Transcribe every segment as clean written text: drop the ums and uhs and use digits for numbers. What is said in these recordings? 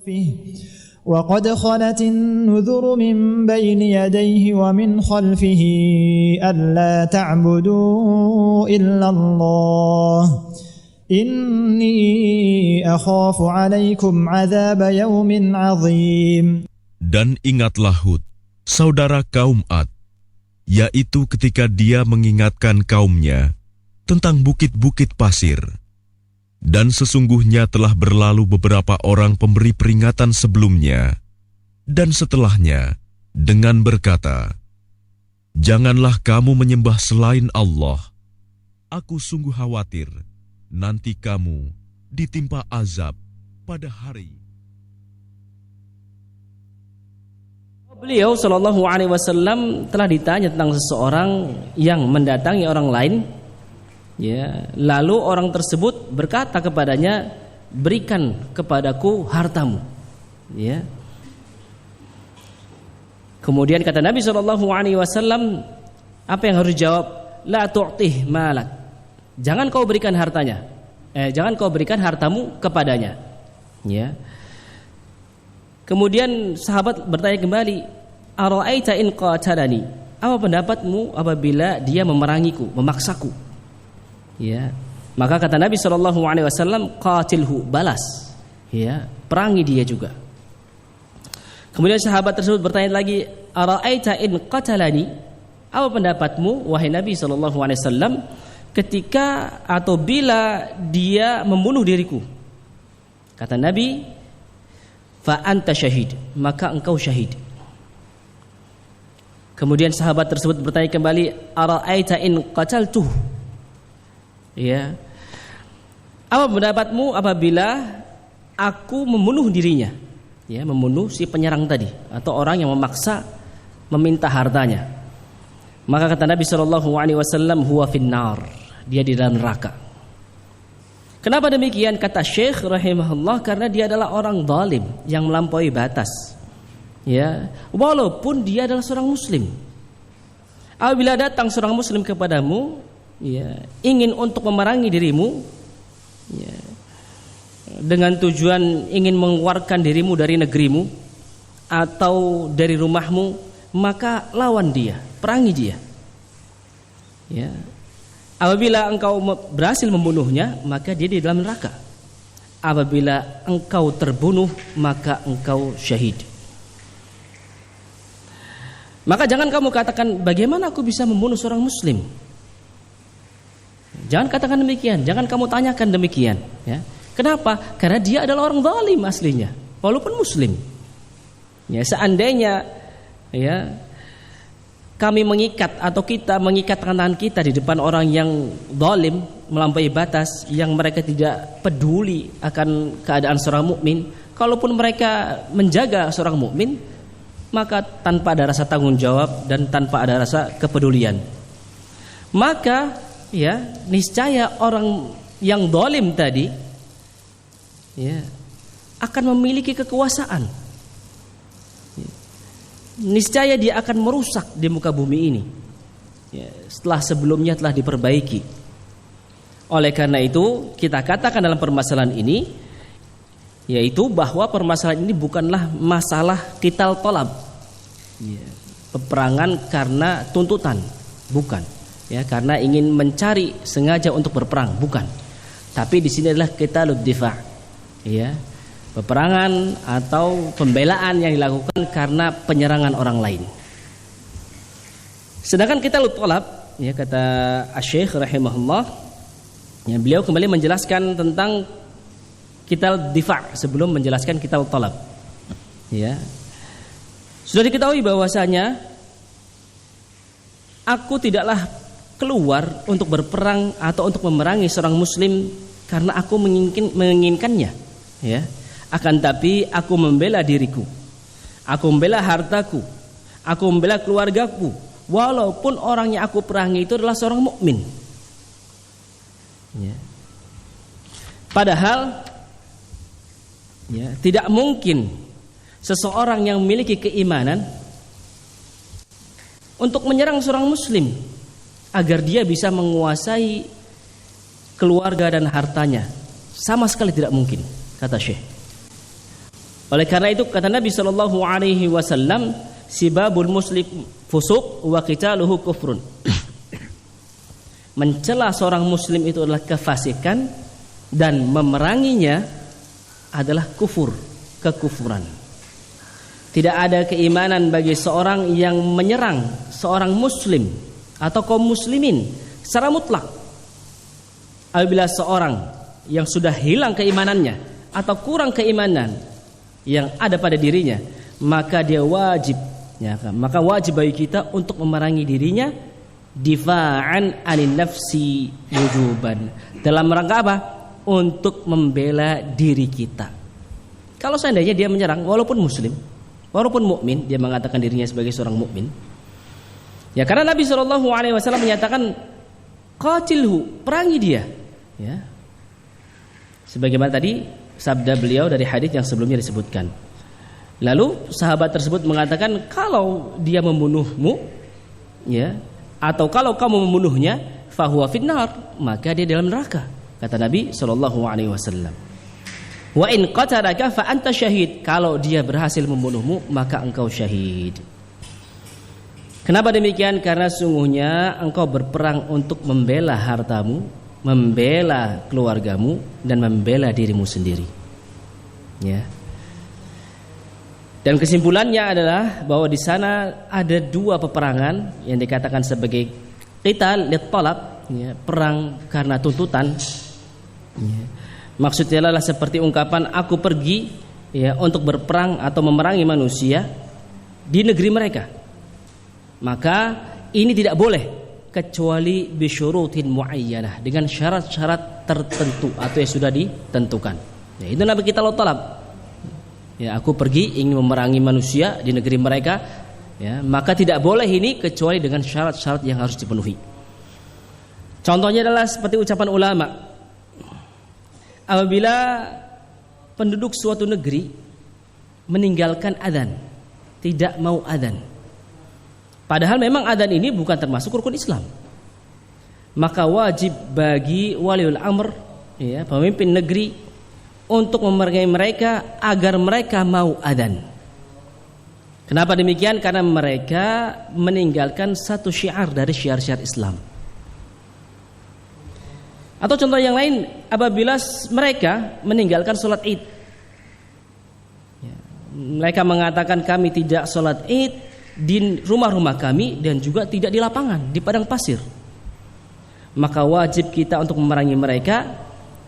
فيه وقد خلت النذر من بين يديه ومن خلفه ألا تعبدوا إلا الله إني أخاف عليكم عذاب يوم عظيم. Dan ingatlah Hud, saudara kaum Ad, yaitu ketika dia mengingatkan kaumnya tentang bukit-bukit pasir. Dan sesungguhnya telah berlalu beberapa orang pemberi peringatan sebelumnya dan setelahnya dengan berkata, "Janganlah kamu menyembah selain Allah. Aku sungguh khawatir nanti kamu ditimpa azab pada hari." Beliau Shallallahu Alaihi Wasallam telah ditanya tentang seseorang yang mendatangi orang lain. Ya, lalu orang tersebut berkata kepadanya, "Berikan kepadaku hartamu." Ya. Kemudian kata Nabi SAW, apa yang harus dijawab? La tu'tih malak. Jangan kau berikan hartanya. Jangan kau berikan hartamu kepadanya. Ya. Kemudian sahabat bertanya kembali, "Ara'aita in qatalani?" Apa pendapatmu apabila dia memerangiku, memaksaku? Ya, maka kata Nabi SAW, qatilhu, balas, ya, perangi dia juga. Kemudian sahabat tersebut bertanya lagi, ara'aita in qatalani? Apa pendapatmu wahai Nabi SAW ketika atau bila dia membunuh diriku? Kata Nabi, fa anta syahid, maka engkau syahid. Kemudian sahabat tersebut bertanya kembali, ara'aita in qataltuh? Ya, apa pendapatmu apabila aku membunuh dirinya? Ya, membunuh si penyerang tadi atau orang yang memaksa meminta hartanya. Maka kata Nabi SAW, huwa finnar, dia di dalam neraka. Kenapa demikian? Kata Syekh rahimahullah, karena dia adalah orang zalim yang melampaui batas. Ya, walaupun dia adalah seorang muslim. Apabila datang seorang muslim kepadamu, ya, ingin untuk memerangi dirimu, ya, dengan tujuan ingin mengeluarkan dirimu dari negerimu atau dari rumahmu, maka lawan dia, perangi dia. Ya. Apabila engkau berhasil membunuhnya, maka dia di dalam neraka. Apabila engkau terbunuh, maka engkau syahid. Maka jangan kamu katakan, bagaimana aku bisa membunuh seorang muslim? Jangan katakan demikian, jangan kamu tanyakan demikian, ya. Kenapa? Karena dia adalah orang zalim aslinya, walaupun muslim. Ya, seandainya ya kami mengikat atau kita mengikat tangan kita di depan orang yang zalim, melampaui batas, yang mereka tidak peduli akan keadaan seorang mukmin, kalaupun mereka menjaga seorang mukmin, maka tanpa ada rasa tanggung jawab dan tanpa ada rasa kepedulian, maka ya, niscaya orang yang zalim tadi ya akan memiliki kekuasaan. Niscaya dia akan merusak di muka bumi ini. Ya, setelah sebelumnya telah diperbaiki. Oleh karena itu, kita katakan dalam permasalahan ini, yaitu bahwa permasalahan ini bukanlah masalah qital thalab. Ya, peperangan karena tuntutan, bukan. Ya, karena ingin mencari sengaja untuk berperang, bukan. Tapi di sini adalah qitalud difa', ya, peperangan atau pembelaan yang dilakukan karena penyerangan orang lain. Sedangkan qitalud thalab, ya, kata Asy-Syaikh rahimahullah, ya, beliau kembali menjelaskan tentang qital difa' sebelum menjelaskan qitalud thalab. Ya. Sudah diketahui bahwasanya aku tidaklah keluar untuk berperang atau untuk memerangi seorang muslim karena aku menginginkannya, ya. Akan tapi aku membela diriku, aku membela hartaku, aku membela keluargaku, walaupun orang yang aku perangi itu adalah seorang mukmin. Ya. Padahal ya, tidak mungkin seseorang yang memiliki keimanan untuk menyerang seorang muslim agar dia bisa menguasai keluarga dan hartanya. Sama sekali tidak mungkin, kata Syekh. Oleh karena itu kata Nabi sallallahu alaihi wasallam, sibabul muslim fusuq wa qitaluhu kufrun. Mencela seorang muslim itu adalah kefasikan dan memeranginya adalah kufur, kekufuran. Tidak ada keimanan bagi seorang yang menyerang seorang muslim atau kaum muslimin secara mutlak. Apabila seorang yang sudah hilang keimanannya atau kurang keimanan yang ada pada dirinya, maka dia wajib, maka wajib bagi kita untuk memerangi dirinya difa'an anin nafsi wujuban. Dalam rangka apa? Untuk membela diri kita. Kalau seandainya dia menyerang walaupun muslim, walaupun mukmin, dia mengatakan dirinya sebagai seorang mukmin. Ya, karena Nabi sallallahu alaihi wasallam menyatakan qatilhu, perangi dia. Ya. Sebagaimana tadi sabda beliau dari hadis yang sebelumnya disebutkan. Lalu sahabat tersebut mengatakan, kalau dia membunuhmu, ya, atau kalau kamu membunuhnya, fahuwa finnar, maka dia dalam neraka. Kata Nabi sallallahu alaihi wasallam. Wa in qatalaka fa anta syahid, kalau dia berhasil membunuhmu, maka engkau syahid. Kenapa demikian? Karena sungguhnya engkau berperang untuk membela hartamu, membela keluargamu, dan membela dirimu sendiri. Ya. Dan kesimpulannya adalah bahwa di sana ada dua peperangan yang dikatakan sebagai qital lit talab, ya, perang karena tuntutan. Ya. Maksudnya adalah seperti ungkapan aku pergi, ya, untuk berperang atau memerangi manusia di negeri mereka. Maka ini tidak boleh kecuali bisyurutin muayyanah, dengan syarat-syarat tertentu atau yang sudah ditentukan. Ya, itu Nabi kita talab. Ya, aku pergi ingin memerangi manusia di negeri mereka, ya, maka tidak boleh ini kecuali dengan syarat-syarat yang harus dipenuhi. Contohnya adalah seperti ucapan ulama, apabila penduduk suatu negeri meninggalkan adzan, tidak mau adzan, padahal memang adzan ini bukan termasuk rukun Islam, maka wajib bagi waliul amr, ya, pemimpin negeri, untuk memerangi mereka agar mereka mau adzan. Kenapa demikian? Karena mereka meninggalkan satu syiar dari syiar-syiar Islam. Atau contoh yang lain, apabila mereka meninggalkan sholat id, mereka mengatakan kami tidak sholat id di rumah-rumah kami dan juga tidak di lapangan, di padang pasir, maka wajib kita untuk memerangi mereka.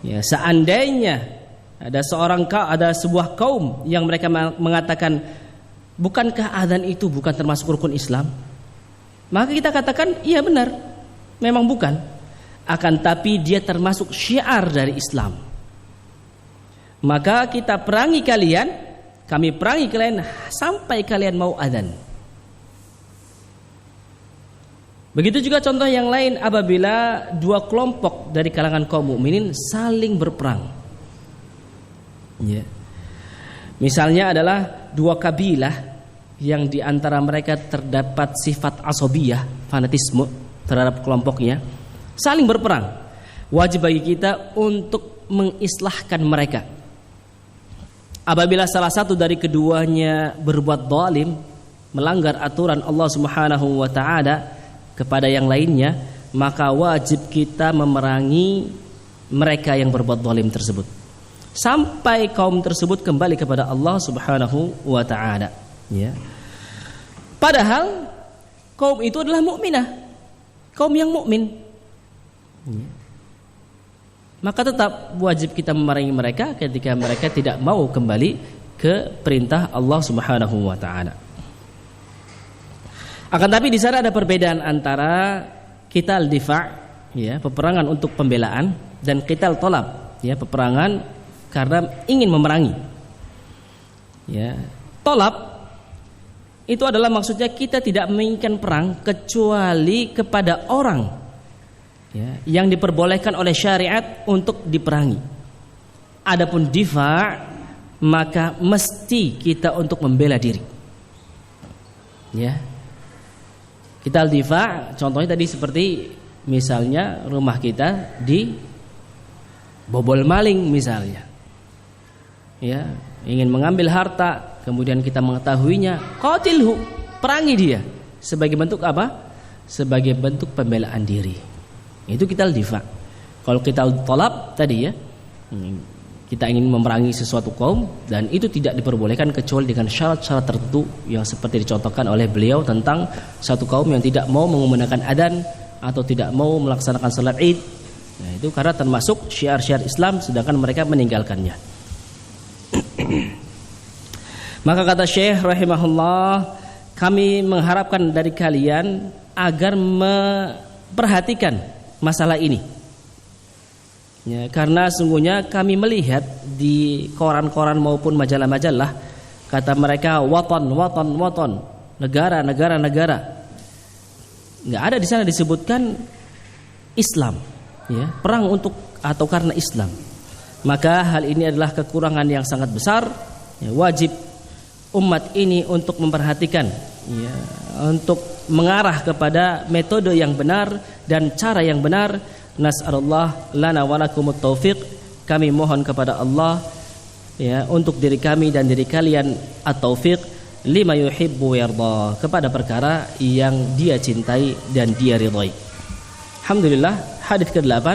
Ya, seandainya ada sebuah kaum yang mereka mengatakan bukankah adzan itu bukan termasuk rukun Islam, maka kita katakan iya benar, memang bukan, akan tapi dia termasuk syiar dari Islam. Maka kita perangi kalian, kami perangi kalian sampai kalian mau adzan. Begitu juga contoh yang lain, apabila dua kelompok dari kalangan kaum mukminin saling berperang. Ya. Misalnya adalah dua kabilah yang di antara mereka terdapat sifat asobiyah, fanatisme terhadap kelompoknya, saling berperang. Wajib bagi kita untuk mengislahkan mereka. Apabila salah satu dari keduanya berbuat zalim, melanggar aturan Allah Subhanahu wa taala kepada yang lainnya, maka wajib kita memerangi mereka yang berbuat zalim tersebut sampai kaum tersebut kembali kepada Allah Subhanahu wa taala, ya. Padahal kaum itu adalah mukminah, kaum yang mukmin. Ya. Maka tetap wajib kita memerangi mereka ketika mereka tidak mau kembali ke perintah Allah Subhanahu wa taala. Akan tapi di sana ada perbedaan antara qital difa', ya, peperangan untuk pembelaan, dan qital talab, ya, peperangan karena ingin memerangi. Ya, talab itu adalah maksudnya kita tidak menginginkan perang kecuali kepada orang, ya, yang diperbolehkan oleh syariat untuk diperangi. Adapun difa', maka mesti kita untuk membela diri. Ya. Kita difa', contohnya tadi seperti misalnya rumah kita di bobol maling misalnya. Ya, ingin mengambil harta, kemudian kita mengetahuinya, qatilhu, perangi dia. Sebagai bentuk apa? Sebagai bentuk pembelaan diri. Itu kita difa. Kalau kita talab tadi ya, kita ingin memerangi sesuatu kaum, dan itu tidak diperbolehkan kecuali dengan syarat-syarat tertentu yang seperti dicontohkan oleh beliau tentang satu kaum yang tidak mau menggunakan adzan atau tidak mau melaksanakan salat Id. Nah, itu karena termasuk syiar-syiar Islam sedangkan mereka meninggalkannya. Maka kata Syekh rahimahullah, kami mengharapkan dari kalian agar memperhatikan masalah ini. Ya, karena sungguhnya kami melihat di koran-koran maupun majalah-majalah, kata mereka watan, negara. Nggak ada di sana disebutkan Islam, ya, perang untuk atau karena Islam. Maka hal ini adalah kekurangan yang sangat besar. Ya, wajib umat ini untuk memperhatikan, ya, untuk mengarah kepada metode yang benar dan cara yang benar. Nas'alullah lana wa lakumut taufiq. Kami mohon kepada Allah, ya, untuk diri kami dan diri kalian at-taufiq lima yuhibbu yarda, kepada perkara yang dia cintai dan dia ridhai. Alhamdulillah, hadis ke-8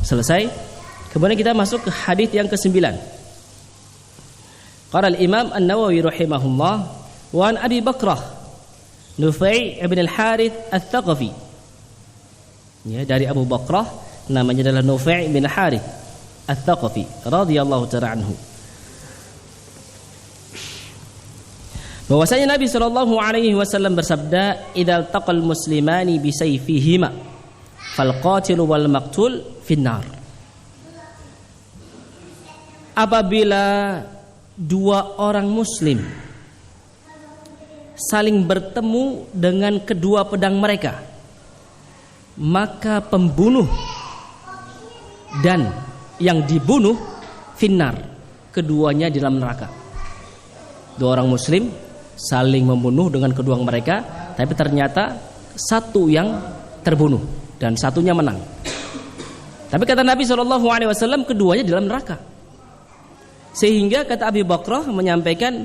selesai. Kemudian kita masuk ke hadis yang ke-9. Qala al-Imam An-Nawawi rahimahullah, wa an Abi Bakrah Nufai' ibn al-Harith al-Thaqafi. Ya, dari Abu Bakrah, namanya adalah Nufai' bin Harith al-Thaqafi radhiyallahu ta'ala anhu, bahwasanya Nabi sallallahu alaihi wasallam bersabda, "Idzal taqal muslimani bi sayfihima fal qatil wal maqtul finnar." Apabila dua orang muslim saling bertemu dengan kedua pedang mereka, maka pembunuh dan yang dibunuh finnar, keduanya di dalam neraka. Dua orang muslim saling membunuh dengan kedua mereka, tapi ternyata satu yang terbunuh dan satunya menang. Tapi kata Nabi SAW, keduanya di dalam neraka. Sehingga kata Abi Bakrah menyampaikan,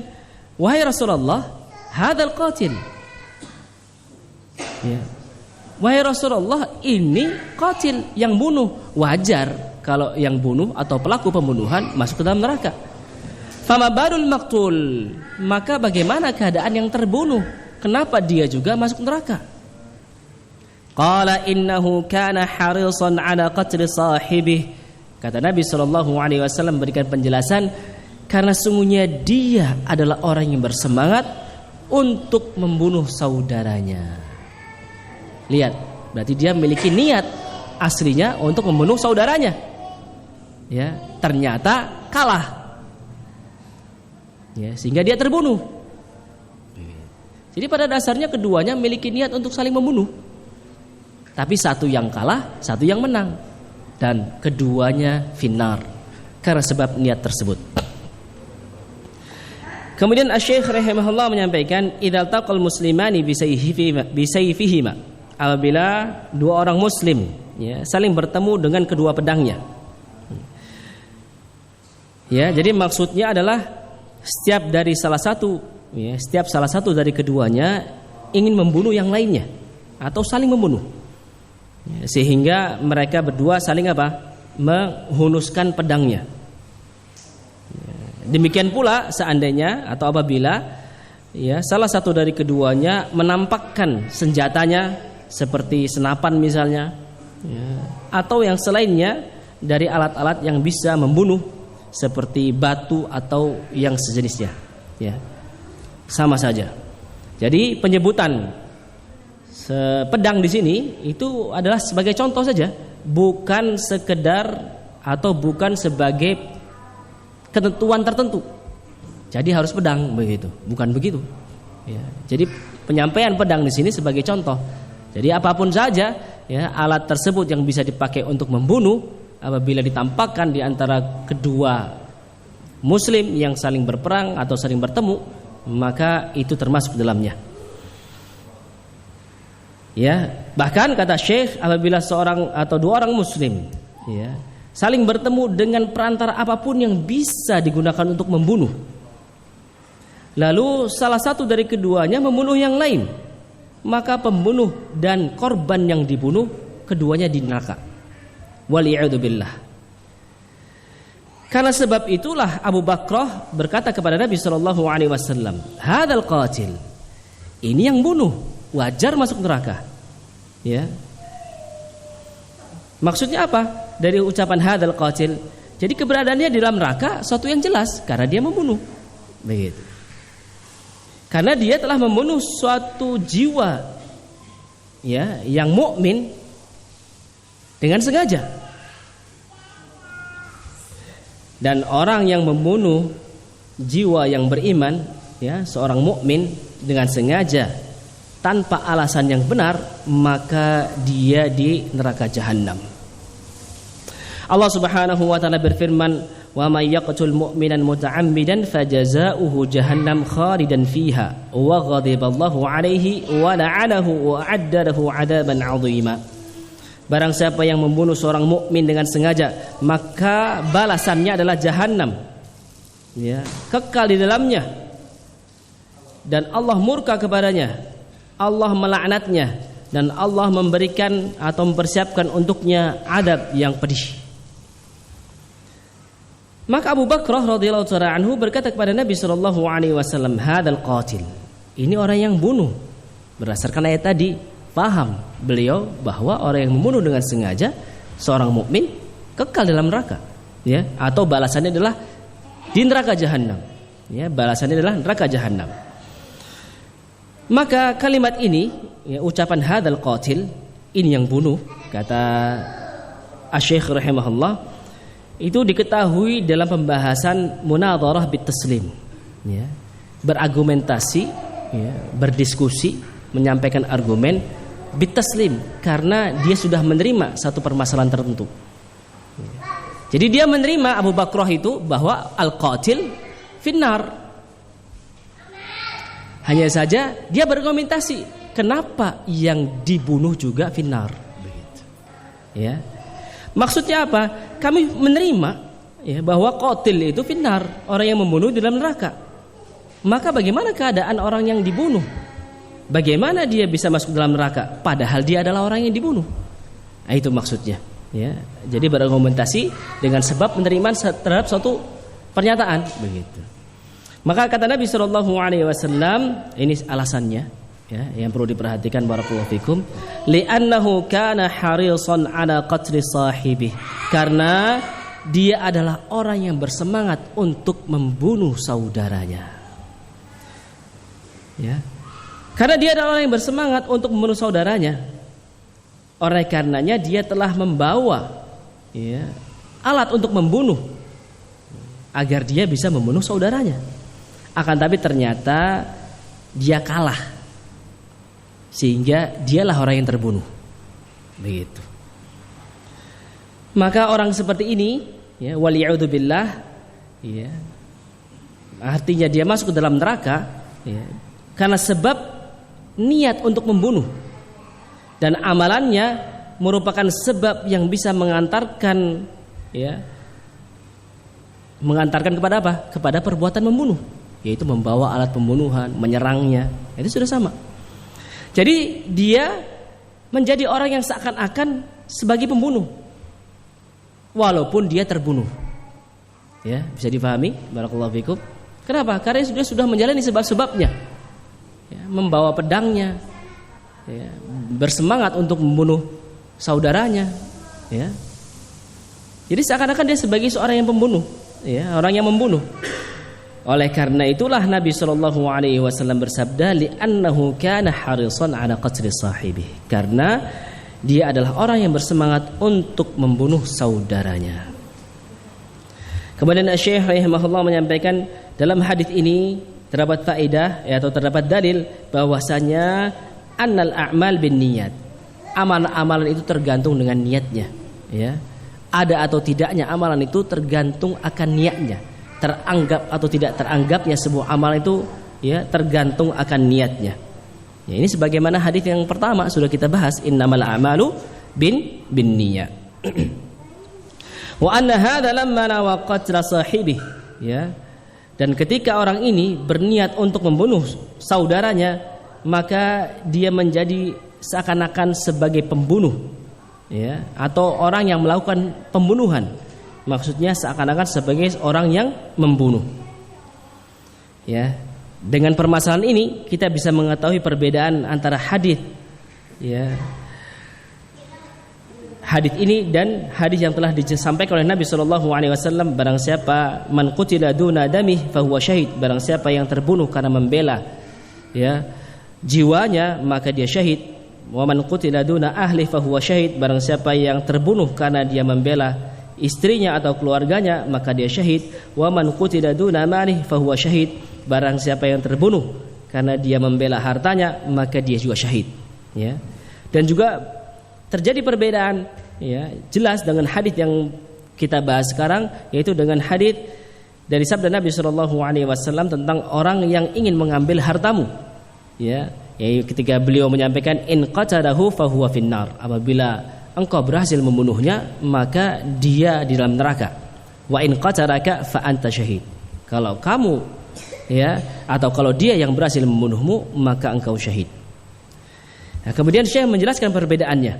"Wahai Rasulullah, hadzal qatil." Ya. Wahai Rasulullah, ini qatil, yang bunuh. Wajar kalau yang bunuh atau pelaku pembunuhan masuk ke dalam neraka. Fama barul maqtul, maka bagaimana keadaan yang terbunuh? Kenapa dia juga masuk neraka? Qala innahu kana harisan ala qatl sahibih. Kata Nabi SAW memberikan penjelasan, karena sungguhnya dia adalah orang yang bersemangat untuk membunuh saudaranya. Lihat, berarti dia memiliki niat aslinya untuk membunuh saudaranya. Ya, ternyata kalah. Ya, sehingga dia terbunuh. Jadi pada dasarnya keduanya memiliki niat untuk saling membunuh. Tapi satu yang kalah, satu yang menang. Dan keduanya finnar karena sebab niat tersebut. Kemudian Asy-Syaikh rahimahullah menyampaikan, "Idzal taqal muslimani bi sayfihima." Apabila dua orang muslim, ya, saling bertemu dengan kedua pedangnya. Ya, jadi maksudnya adalah setiap salah satu dari keduanya ingin membunuh yang lainnya atau saling membunuh. Ya, sehingga mereka berdua saling apa? Menghunuskan pedangnya. Ya, demikian pula seandainya atau apabila, ya, salah satu dari keduanya menampakkan senjatanya seperti senapan misalnya, ya, atau yang selainnya dari alat-alat yang bisa membunuh seperti batu atau yang sejenisnya, ya, sama saja. Jadi penyebutan pedang di sini itu adalah sebagai contoh saja, bukan sekedar atau bukan sebagai ketentuan tertentu. Jadi harus pedang begitu, bukan begitu. Ya, jadi penyampaian pedang di sini sebagai contoh. Jadi apapun saja, ya, alat tersebut yang bisa dipakai untuk membunuh, apabila ditampakkan di antara kedua muslim yang saling berperang atau saling bertemu, maka itu termasuk dalamnya. Ya, bahkan kata Syekh, apabila seorang atau dua orang muslim, ya, saling bertemu dengan perantara apapun yang bisa digunakan untuk membunuh, lalu salah satu dari keduanya membunuh yang lain, maka pembunuh dan korban yang dibunuh keduanya di neraka. Waliyadzubillah. Karena sebab itulah Abu Bakrah berkata kepada Nabi sallallahu alaihi wasallam, "Hadzal qatil." Ini yang bunuh, wajar masuk neraka. Ya. Maksudnya apa dari ucapan hadzal qatil? Jadi keberadaannya di dalam neraka suatu yang jelas karena dia membunuh. Begitu. Karena dia telah membunuh suatu jiwa ya yang mukmin dengan sengaja. Dan orang yang membunuh jiwa yang beriman ya, seorang mukmin dengan sengaja tanpa alasan yang benar, maka dia di neraka jahanam. Allah Subhanahu wa taala berfirman, "Wa may yaqtul mu'minan muta'ammidan fajazaohu jahannam khalidan fiha wa ghadiballahu 'alaihi wa la'anahu wa 'adda lahu 'adaban 'azima." Barang siapa yang membunuh seorang mukmin dengan sengaja, maka balasannya adalah jahanam. Ya, kekal di dalamnya. Dan Allah murka kepadanya. Allah melaknatnya dan Allah memberikan atau mempersiapkan untuknya adab yang pedih. Maka Abu Bakrah radhiyallahu ta'ala anhu berkata kepada Nabi sallallahu alaihi wasallam, "Hadzal qatil." Ini orang yang bunuh. Berdasarkan ayat tadi, paham beliau bahwa orang yang membunuh dengan sengaja seorang mukmin kekal dalam neraka, ya, atau balasannya adalah di neraka jahanam. Ya, balasannya adalah neraka jahanam. Maka kalimat ini, ya, ucapan hadzal qatil, ini yang bunuh, kata Asy-Syaikh rahimahullah, itu diketahui dalam pembahasan munadharah bit taslim, ya, berargumentasi, ya, berdiskusi, menyampaikan argumen bit taslim, karena dia sudah menerima satu permasalahan tertentu. Jadi dia menerima Abu Bakrah itu bahwa al-qatil finnar. Hanya saja dia berargumentasi, kenapa yang dibunuh juga finnar? Begitu. Ya. Maksudnya apa? Kami menerima, ya, bahwa qatil itu finnar, orang yang membunuh di dalam neraka. Maka bagaimana keadaan orang yang dibunuh? Bagaimana dia bisa masuk dalam neraka padahal dia adalah orang yang dibunuh? Nah, itu maksudnya, ya. Jadi berargumentasi dengan sebab menerima terhadap suatu pernyataan, begitu. Maka kata Nabi sallallahu alaihi wasallam, ini alasannya, ya, yang perlu diperhatikan barakallahu fikum, li'annahu kana harisan ala qatli sahibih, karena dia adalah orang yang bersemangat untuk membunuh saudaranya. Ya. Karena dia adalah orang yang bersemangat untuk membunuh saudaranya. Oleh karenanya dia telah membawa, ya, alat untuk membunuh agar dia bisa membunuh saudaranya. Akan tapi ternyata dia kalah, sehingga dialah orang yang terbunuh. Begitu. Maka orang seperti ini, ya, waliyadzubillah, ya, artinya dia masuk ke dalam neraka, ya, karena sebab niat untuk membunuh, dan amalannya merupakan sebab yang bisa mengantarkan, ya, mengantarkan kepada apa? Kepada perbuatan membunuh, yaitu membawa alat pembunuhan, menyerangnya. Itu sudah sama. Jadi dia menjadi orang yang seakan-akan sebagai pembunuh, walaupun dia terbunuh. Ya, bisa difahami? Barakallahu fikum. Kenapa? Karena dia sudah menjalani sebab-sebabnya. Ya, membawa pedangnya, ya, bersemangat untuk membunuh saudaranya. Ya. Jadi seakan-akan dia sebagai seorang yang pembunuh, ya, orang yang membunuh. Oleh karena itulah Nabi sallallahu alaihi wasallam bersabda, li'annahu kana harisan ala qatli sahibih, karena dia adalah orang yang bersemangat untuk membunuh saudaranya. Kemudian Syekh rahimahullah menyampaikan dalam hadis ini terdapat faedah, ya, atau terdapat dalil bahwasanya annal a'mal bin niyat. Amalan-amalan itu tergantung dengan niatnya, ya. Ada atau tidaknya amalan itu tergantung akan niatnya. Teranggap atau tidak teranggapnya sebuah amal itu, ya, tergantung akan niatnya. Ya, ini sebagaimana hadis yang pertama sudah kita bahas, innamal a'malu bin niyat. Wa anna hadza lamma nawa qatla sahibih, ya. Dan ketika orang ini berniat untuk membunuh saudaranya, maka dia menjadi seakan-akan sebagai pembunuh, ya, atau orang yang melakukan pembunuhan. Maksudnya seakan-akan sebagai orang yang membunuh. Ya, dengan permasalahan ini kita bisa mengetahui perbedaan antara hadis, ya, hadis ini dan hadis yang telah disampaikan oleh Nabi SAW. Barang siapa man qutila duna damih fahuwa syahid, barang siapa yang terbunuh karena membela, ya, jiwanya, maka dia syahid. Wa man qutila duna ahli fahuwa syahid, barang siapa yang terbunuh karena dia membela istrinya atau keluarganya, maka dia syahid. Wa man qutila duna malih fahuwa syahid, barang siapa yang terbunuh karena dia membela hartanya, maka dia juga syahid, ya. Dan juga terjadi perbedaan, ya, jelas dengan hadis yang kita bahas sekarang, yaitu dengan hadis dari sabda Nabi SAW tentang orang yang ingin mengambil hartamu, ya, yaitu ketika beliau menyampaikan in qatadahu fahuwa finnar, apabila engkau berhasil membunuhnya maka dia di dalam neraka. Wa in qataraka fa anta syahid, kalau kamu, ya, atau kalau dia yang berhasil membunuhmu maka engkau syahid. Nah, kemudian Syekh menjelaskan perbedaannya.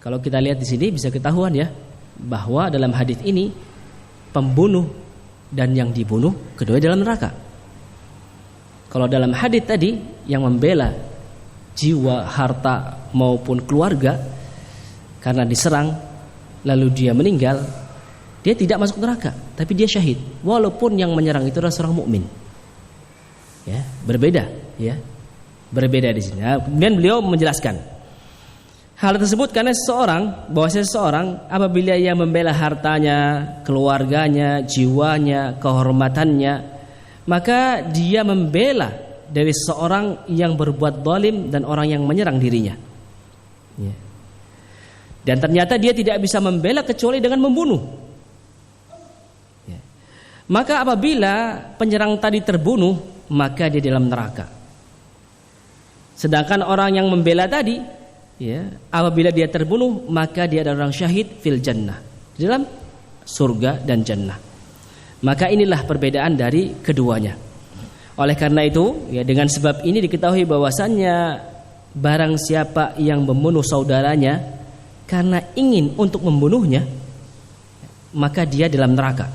Kalau kita lihat di sini bisa ketahuan, ya, bahwa dalam hadis ini pembunuh dan yang dibunuh kedua dalam neraka. Kalau dalam hadis tadi yang membela jiwa, harta maupun keluarga karena diserang lalu dia meninggal, dia tidak masuk neraka, tapi dia syahid walaupun yang menyerang itu adalah seorang mukmin. Ya, berbeda, ya. Berbeda di sini. Nah, kemudian beliau menjelaskan hal tersebut karena seseorang apabila ia membela hartanya, keluarganya, jiwanya, kehormatannya, maka dia membela dari seorang yang berbuat zalim dan orang yang menyerang dirinya. Ya. Dan ternyata dia tidak bisa membela kecuali dengan membunuh. Ya. Maka apabila penyerang tadi terbunuh, maka dia dalam neraka. Sedangkan orang yang membela tadi, ya, apabila dia terbunuh maka dia adalah orang syahid fil jannah, di dalam surga dan jannah. Maka inilah perbedaan dari keduanya. Oleh karena itu, ya, dengan sebab ini diketahui bahwasannya barang siapa yang membunuh saudaranya karena ingin untuk membunuhnya, maka dia dalam neraka.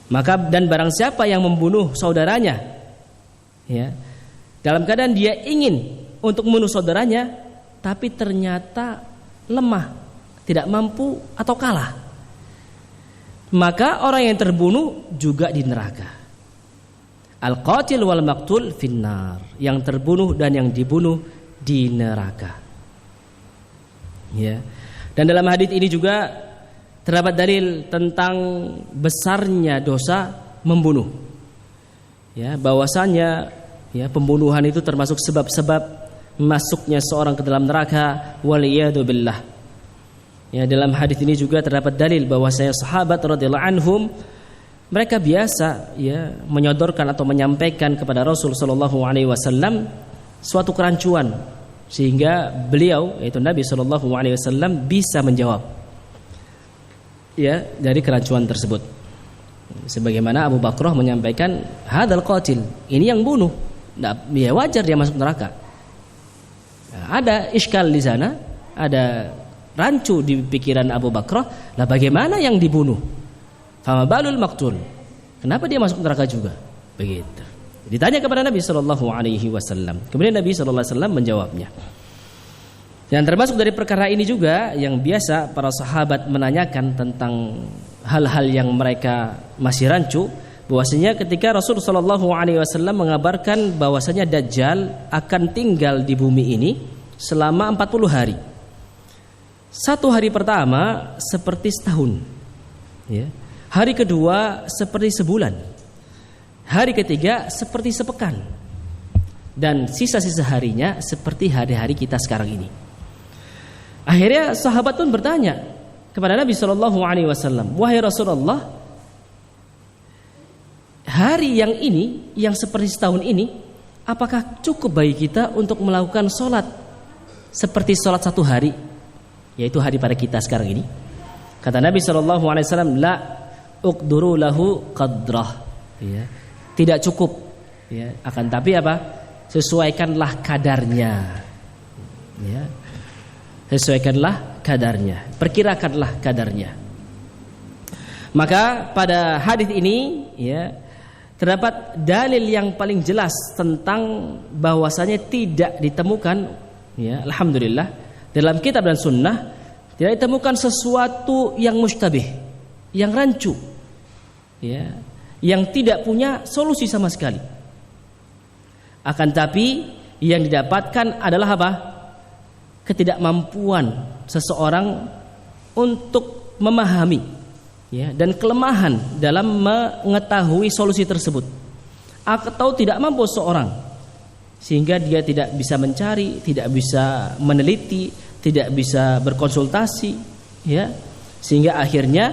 Maka dan barang siapa yang membunuh saudaranya, ya, dalam keadaan dia ingin untuk membunuh saudaranya tapi ternyata lemah, tidak mampu atau kalah, maka orang yang terbunuh juga di neraka. Al-qatil wal maqtul finnar, yang terbunuh dan yang dibunuh di neraka. Ya. Dan dalam hadis ini juga terdapat dalil tentang besarnya dosa membunuh. Ya, bahwasanya, ya, pembunuhan itu termasuk sebab-sebab masuknya seorang ke dalam neraka, waliyadu billah. Ya, dalam hadis ini juga terdapat dalil bahwasanya sahabat radhiyallahu anhum mereka biasa, ya, menyodorkan atau menyampaikan kepada Rasul sallallahu alaihi wasallam suatu kerancuan sehingga beliau, yaitu Nabi sallallahu alaihi wasallam, bisa menjawab, ya, dari kerancuan tersebut. Sebagaimana Abu Bakrah menyampaikan hadzal qatil, ini yang bunuh. Nah, ya wajar dia masuk neraka. Nah, ada iskal di sana, ada rancu di pikiran Abu Bakrah. Lah bagaimana yang dibunuh? Fama balul maqtul, kenapa dia masuk neraka juga? Begitu. Ditanya kepada Nabi sallallahu alaihi wasallam. Kemudian Nabi sallallahu alaihi wasallam menjawabnya. Dan termasuk dari perkara ini juga yang biasa para sahabat menanyakan tentang hal-hal yang mereka masih rancu, bahwasanya ketika Rasul sallallahu alaihi wasallam mengabarkan bahwasanya Dajjal akan tinggal di bumi ini selama 40 hari. Satu hari pertama seperti setahun, ya. Hari kedua seperti sebulan. Hari ketiga seperti sepekan. Dan sisa-sisa harinya seperti hari-hari kita sekarang ini. Akhirnya sahabat pun bertanya kepada Nabi sallallahu alaihi wasallam, "Wahai Rasulullah, hari yang ini, yang seperti setahun ini, apakah cukup bagi kita untuk melakukan sholat seperti sholat satu hari, yaitu hari pada kita sekarang ini?" Kata Nabi SAW, "La, uqduru lahu qadrah, ya. Tidak cukup, ya. Akan tapi apa? Sesuaikanlah kadarnya, ya. Sesuaikanlah kadarnya, perkirakanlah kadarnya. Maka pada hadis ini, ya, terdapat dalil yang paling jelas tentang bahwasanya tidak ditemukan, ya, alhamdulillah, dalam kitab dan sunnah tidak ditemukan sesuatu yang mustabih, yang rancu, ya, yang tidak punya solusi sama sekali. Akan tapi yang didapatkan adalah apa? Ketidakmampuan seseorang untuk memahami, ya, dan kelemahan dalam mengetahui solusi tersebut, atau tidak mampu seorang sehingga dia tidak bisa mencari, tidak bisa meneliti, tidak bisa berkonsultasi, ya, sehingga akhirnya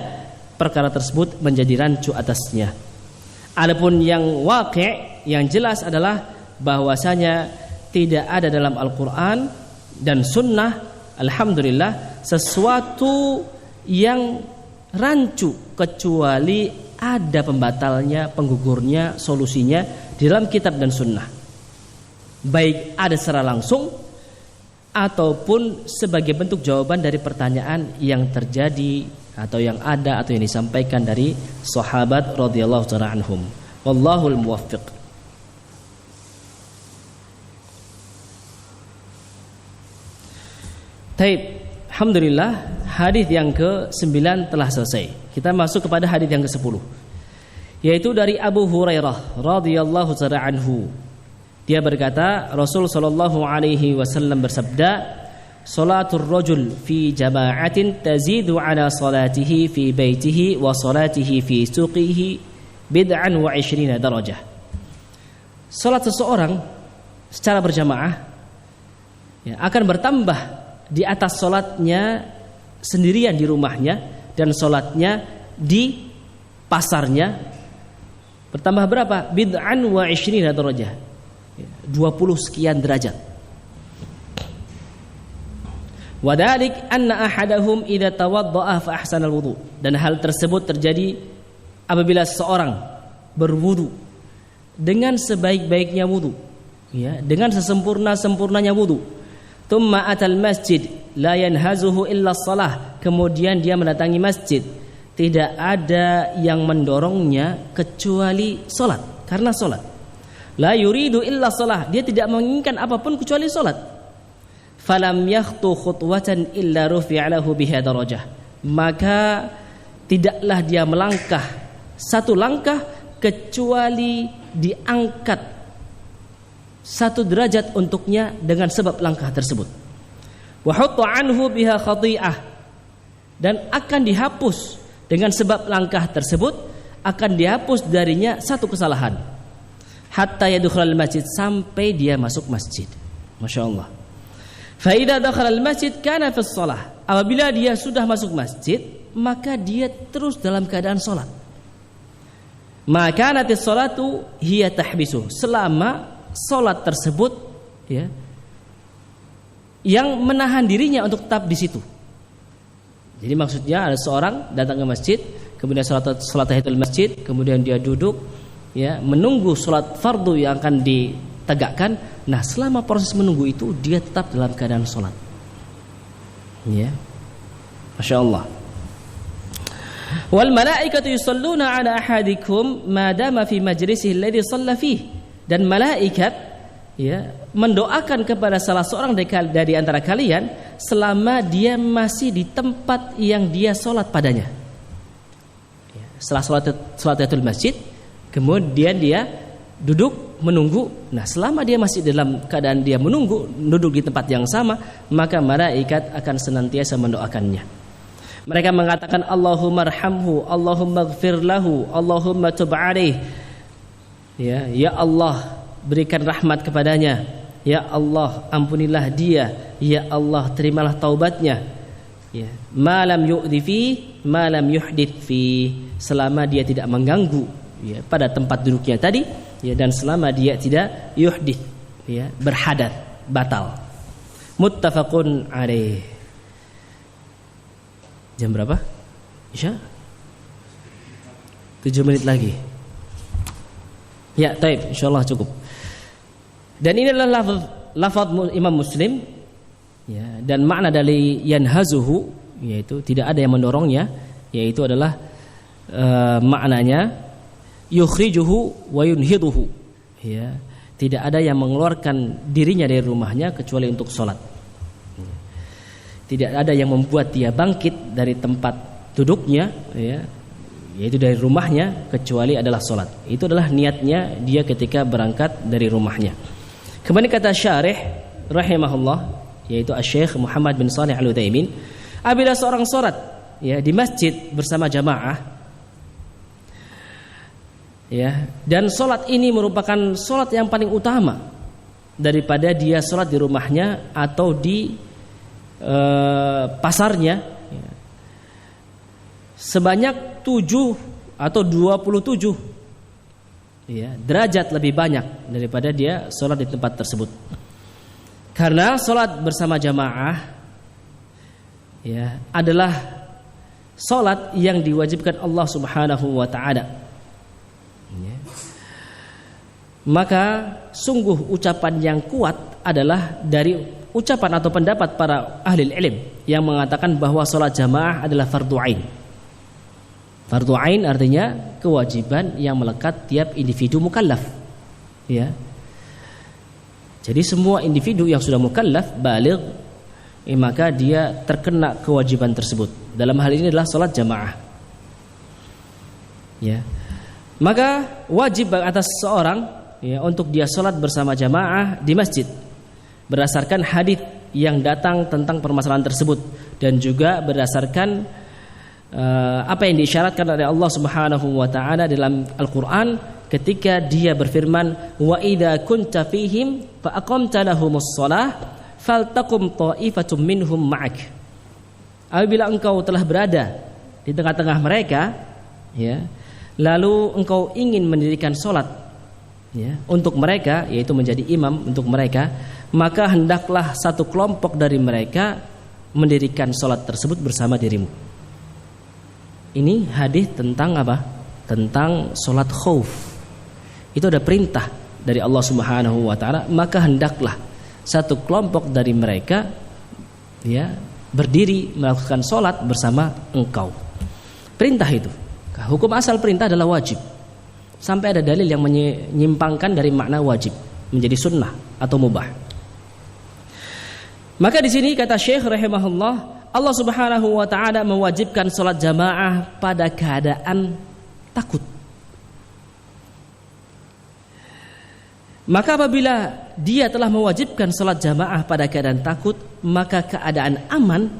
perkara tersebut menjadi rancu atasnya. Adapun yang waqi', yang jelas adalah bahwasanya tidak ada dalam Al-Qur'an dan sunnah, alhamdulillah, sesuatu yang rancu kecuali ada pembatalnya, penggugurnya, solusinya di dalam kitab dan sunnah, baik ada secara langsung ataupun sebagai bentuk jawaban dari pertanyaan yang terjadi atau yang ada atau yang disampaikan dari sahabat radhiyallahu ta'ala anhum. Wallahul muwaffiq. Taib, alhamdulillah, hadis yang ke-9 telah selesai. Kita masuk kepada hadis yang ke-10, yaitu dari Abu Hurairah radhiyallahu ta'ala anhu. Dia berkata, Rasul sallallahu alaihi wasallam bersabda, "Salatul rajul fi jama'atin tazidu ala salatihi fi baitihi wa salatihi fi suqihi bid'an wa 20 darajah." Salat seseorang secara berjamaah, ya, akan bertambah di atas solatnya sendirian di rumahnya dan solatnya di pasarnya, bertambah berapa? Bid'an wa 20 darajah, 20 sekian derajat. Wadalik anna ahadahum idza tawadda'a fa ahsana al-wudu, dan hal tersebut terjadi apabila seseorang berwudu dengan sebaik-baiknya wudu, ya, dengan sesempurna-sempurnanya wudu. Thumma atal masjid la yanhazuhu illa shalah, kemudian dia mendatangi masjid, tidak ada yang mendorongnya kecuali salat, karena salat. La yuridu illa shalah, dia tidak menginginkan apapun kecuali salat. Falam yakhtu khutwatan illa rufi'a lahu biha darajah, maka tidaklah dia melangkah satu langkah kecuali diangkat satu derajat untuknya dengan sebab langkah tersebut. Wa hutta anhu biha khati'ah, dan akan dihapus dengan sebab langkah tersebut, akan dihapus darinya satu kesalahan. Hatta yadkhulal masjid, sampai dia masuk masjid. Masya Allah. Fa idza dakhala al masjid kana fi shalah, apabila dia sudah masuk masjid, maka dia terus dalam keadaan salat. Maka natis salatu hiya tahbisu, selama salat tersebut, ya, yang menahan dirinya untuk tetap di situ. Jadi maksudnya ada seorang datang ke masjid, kemudian salat tahiyatul masjid, kemudian dia duduk, ya, menunggu salat fardu yang akan ditegakkan. Nah, selama proses menunggu itu dia tetap dalam keadaan salat. Ya. Masya Allah. Wal malaikatu yusalluna ala ahadikum ma dama fi majlisihi alladhi shalla fihi, dan malaikat, ya, mendoakan kepada salah seorang dari antara kalian selama dia masih di tempat yang dia sholat padanya. Ya, setelah sholatul masjid, kemudian dia duduk menunggu. Nah, selama dia masih dalam keadaan dia menunggu, duduk di tempat yang sama, maka malaikat akan senantiasa mendoakannya. Mereka mengatakan, Allahumma arhamhu, Allahumma ighfir lahu, Allahumma tub alaih. Ya Allah, berikan rahmat kepadanya. Ya Allah, ampunilah dia. Ya Allah, terimalah taubatnya. Ya, malam yu'dhi fi, malam yuhdith fi, selama dia tidak mengganggu, ya, pada tempat duduknya tadi, ya, dan selama dia tidak yuhdith, ya, berhadat, batal. Muttafaqun alaih. Jam berapa? Isya? 7 menit lagi. Ya, taib, insyaallah cukup. Dan ini adalah lafaz Imam Muslim, ya, dan makna dari yanhazuhu yaitu tidak ada yang mendorongnya, yaitu adalah maknanya yukhrijuhu wa yunhiduhu, ya, tidak ada yang mengeluarkan dirinya dari rumahnya kecuali untuk sholat. Tidak ada yang membuat dia bangkit dari tempat duduknya, ya, yaitu dari rumahnya, kecuali adalah sholat. Itu adalah niatnya dia ketika berangkat dari rumahnya. Kemudian kata syarih rahimahullah, yaitu Asy-Syaikh Muhammad bin Shalih Al-Utsaimin, apabila seorang sholat, ya, di masjid bersama jamaah, ya, dan sholat ini merupakan sholat yang paling utama daripada dia sholat di rumahnya atau di pasarnya, ya, sebanyak 7 atau 27, ya, derajat lebih banyak daripada dia sholat di tempat tersebut. Karena sholat bersama jamaah, ya, adalah sholat yang diwajibkan Allah Subhanahu wa ta'ala, ya. Maka sungguh ucapan yang kuat adalah dari ucapan atau pendapat para ahli ilm yang mengatakan bahwa sholat jamaah adalah fardu ain. Fardu ain artinya kewajiban yang melekat tiap individu mukallaf, ya. Jadi semua individu yang sudah mukallaf baligh, maka dia terkena kewajiban tersebut. Dalam hal ini adalah sholat jamaah, ya. Maka wajib atas seorang, ya, untuk dia sholat bersama jamaah di masjid berdasarkan hadis yang datang tentang permasalahan tersebut, dan juga berdasarkan apa yang diisyaratkan oleh Allah Subhanahu wa taala dalam Al-Qur'an ketika dia berfirman, wa idza kunta fihim fa aqamta lahumus shalah faltaqum ta'ifatum minhum ma'ak. Apabila engkau telah berada di tengah-tengah mereka, ya, lalu engkau ingin mendirikan salat, ya, untuk mereka, yaitu menjadi imam untuk mereka, maka hendaklah satu kelompok dari mereka mendirikan salat tersebut bersama dirimu. Ini hadis tentang apa? Tentang salat khauf. Itu ada perintah dari Allah Subhanahu wa taala, maka hendaklah satu kelompok dari mereka, ya, berdiri melakukan salat bersama engkau. Perintah itu. Hukum asal perintah adalah wajib. Sampai ada dalil yang menyimpangkan dari makna wajib menjadi sunnah atau mubah. Maka di sini kata Syekh rahimahullah, Allah Subhanahu wa taala mewajibkan salat jamaah pada keadaan takut. Maka apabila dia telah mewajibkan salat jamaah pada keadaan takut, maka keadaan aman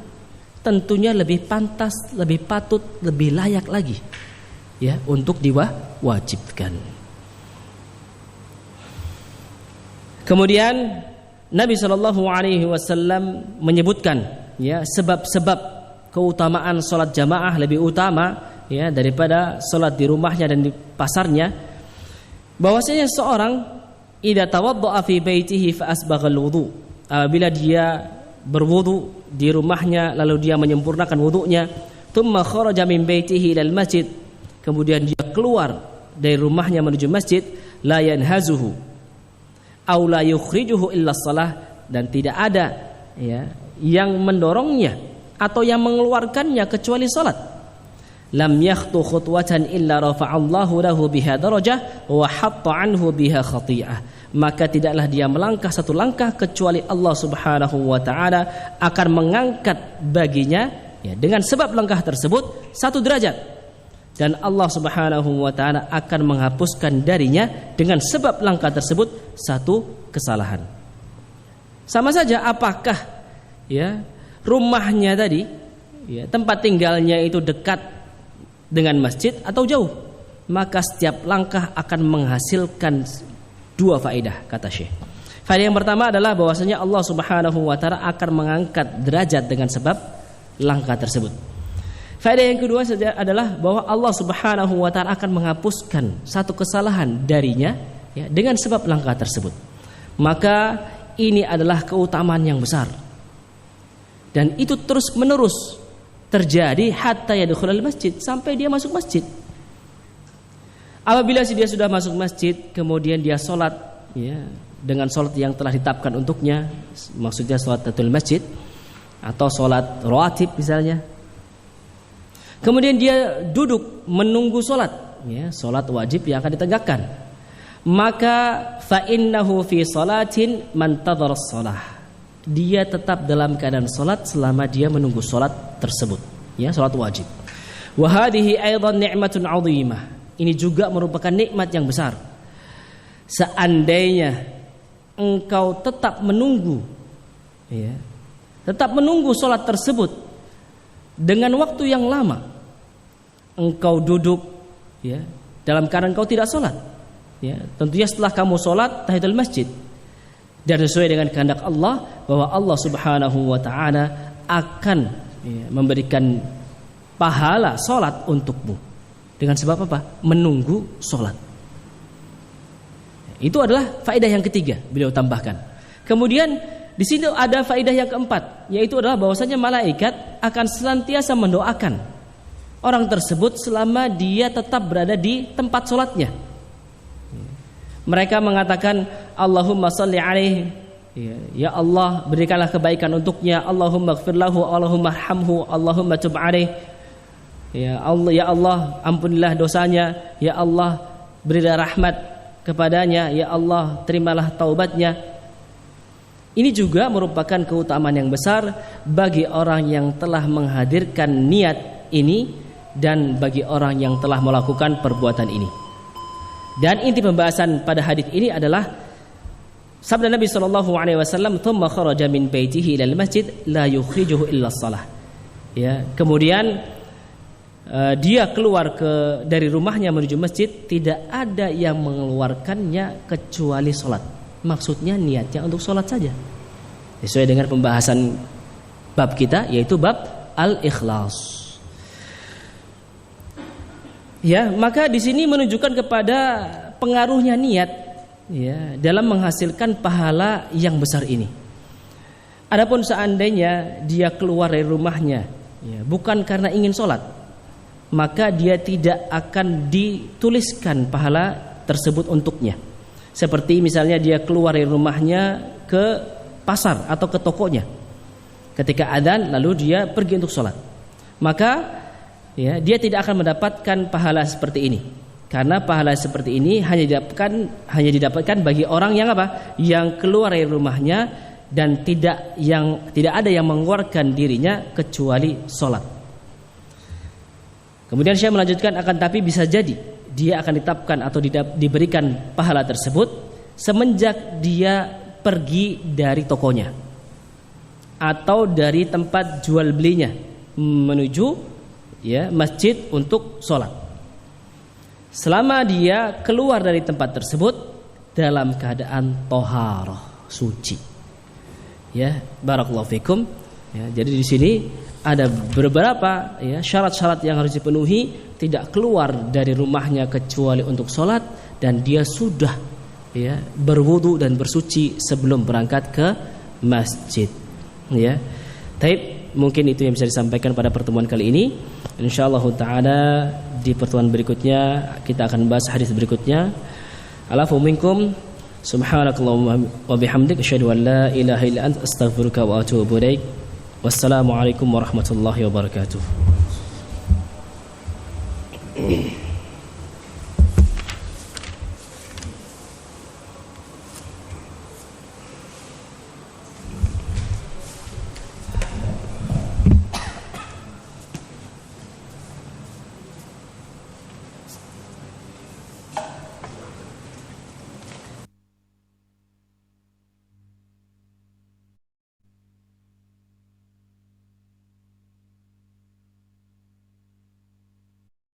tentunya lebih pantas, lebih patut, lebih layak lagi, ya, untuk diwajibkan. Kemudian Nabi Shallallahu Alaihi Wasallam menyebutkan, ya, sebab-sebab keutamaan salat jamaah lebih utama, ya, daripada salat di rumahnya dan di pasarnya. Bahwasanya seorang idza tawaddaa fi baitihi fa asbaghal wudu, apabila dia berwudu di rumahnya lalu dia menyempurnakan wudunya, thumma kharaja min baitihi ilal masjid, kemudian dia keluar dari rumahnya menuju masjid, la yanhazuhu aw la yukhrijuhu illa shalah, dan tidak ada, ya, yang mendorongnya atau yang mengeluarkannya kecuali salat. Lam yakhtu khutwatan illa rafa'allahu lahu biha darajah wa hatta anhu biha khati'ah, maka tidaklah dia melangkah satu langkah kecuali Allah Subhanahu wa taala akan mengangkat baginya, ya, dengan sebab langkah tersebut satu derajat, dan Allah Subhanahu wa taala akan menghapuskan darinya dengan sebab langkah tersebut satu kesalahan. Sama saja apakah, ya, rumahnya tadi, ya, tempat tinggalnya itu dekat dengan masjid atau jauh, maka setiap langkah akan menghasilkan dua faedah, kata Syekh. Faedah yang pertama adalah bahwasanya Allah Subhanahu wa taala akan mengangkat derajat dengan sebab langkah tersebut. Faedah yang kedua adalah bahwa Allah Subhanahu wa taala akan menghapuskan satu kesalahan darinya, ya, dengan sebab langkah tersebut. Maka ini adalah keutamaan yang besar, dan itu terus menerus terjadi hatta yadkhulul masjid, sampai dia masuk masjid. Apabila dia sudah masuk masjid, kemudian dia sholat, ya, dengan sholat yang telah ditetapkan untuknya, maksudnya sholat tahiyatul masjid atau sholat rawatib misalnya. Kemudian dia duduk menunggu sholat, ya, sholat wajib yang akan ditegakkan. Maka fa innahu fi sholatin man tadhara shalah. Dia tetap dalam keadaan sholat selama dia menunggu sholat tersebut, ya, sholat wajib. Wa hadhihi aidan ni'matun 'azimah. Ini juga merupakan nikmat yang besar. Seandainya engkau tetap menunggu, ya, tetap menunggu sholat tersebut dengan waktu yang lama, engkau duduk, ya, dalam keadaan engkau tidak sholat, ya, tentunya setelah kamu sholat tahiyatul masjid dan sesuai dengan kehendak Allah bahwa Allah Subhanahu wa taala akan, ya, memberikan pahala sholat untukmu dengan sebab apa? Menunggu sholat. Itu adalah faedah yang ketiga beliau tambahkan. Kemudian di sini ada faedah yang keempat, yaitu adalah bahwasanya malaikat akan senantiasa mendoakan orang tersebut selama dia tetap berada di tempat sholatnya. Mereka mengatakan Allahumma sholli alaihi, ya Allah berikanlah kebaikan untuknya, Allahumma ighfirlahu, Allahumma arhamhu, Allahumma tub alaihi, ya Allah ampunilah dosanya, ya Allah berilah rahmat kepadanya, ya Allah terimalah taubatnya. Ini juga merupakan keutamaan yang besar bagi orang yang telah menghadirkan niat ini dan bagi orang yang telah melakukan perbuatan ini. Dan inti pembahasan pada hadis ini adalah sabda Nabi SAW, "Tsumma kharaja min baitihi ilal masjid la yukhrijuhu illa shalah." Ya, kemudian dia keluar dari rumahnya menuju masjid, tidak ada yang mengeluarkannya kecuali sholat. Maksudnya niatnya untuk sholat saja. Sesuai dengan pembahasan bab kita, yaitu bab al-ikhlas. Ya, maka di sini menunjukkan kepada pengaruhnya niat, ya, dalam menghasilkan pahala yang besar ini. Adapun seandainya dia keluar dari rumahnya, ya, bukan karena ingin sholat, maka dia tidak akan dituliskan pahala tersebut untuknya. Seperti misalnya dia keluar dari rumahnya ke pasar atau ke tokonya ketika adzan, lalu dia pergi untuk sholat, maka, ya, dia tidak akan mendapatkan pahala seperti ini, karena pahala seperti ini hanya didapatkan bagi orang yang apa? Yang keluar dari rumahnya dan tidak ada yang mengeluarkan dirinya kecuali sholat. Kemudian saya melanjutkan, akan tapi bisa jadi dia akan ditetapkan atau diberikan pahala tersebut semenjak dia pergi dari tokonya atau dari tempat jual belinya menuju, ya, masjid untuk sholat. Selama dia keluar dari tempat tersebut dalam keadaan toharoh, suci. Ya, barakallahu fikum. Ya, jadi di sini ada beberapa, ya, syarat-syarat yang harus dipenuhi. Tidak keluar dari rumahnya kecuali untuk sholat, dan dia sudah, ya, berwudu dan bersuci sebelum berangkat ke masjid. Ya, taib, mungkin itu yang bisa disampaikan pada pertemuan kali ini. Insyaallah taala di pertemuan berikutnya kita akan bahas hadis berikutnya. Alafu minkum subhanakallahumma wa bihamdik asyhadu an la ilaha illa anta astaghfiruka wa atubu ilaik. Wassalamualaikum warahmatullahi wabarakatuh.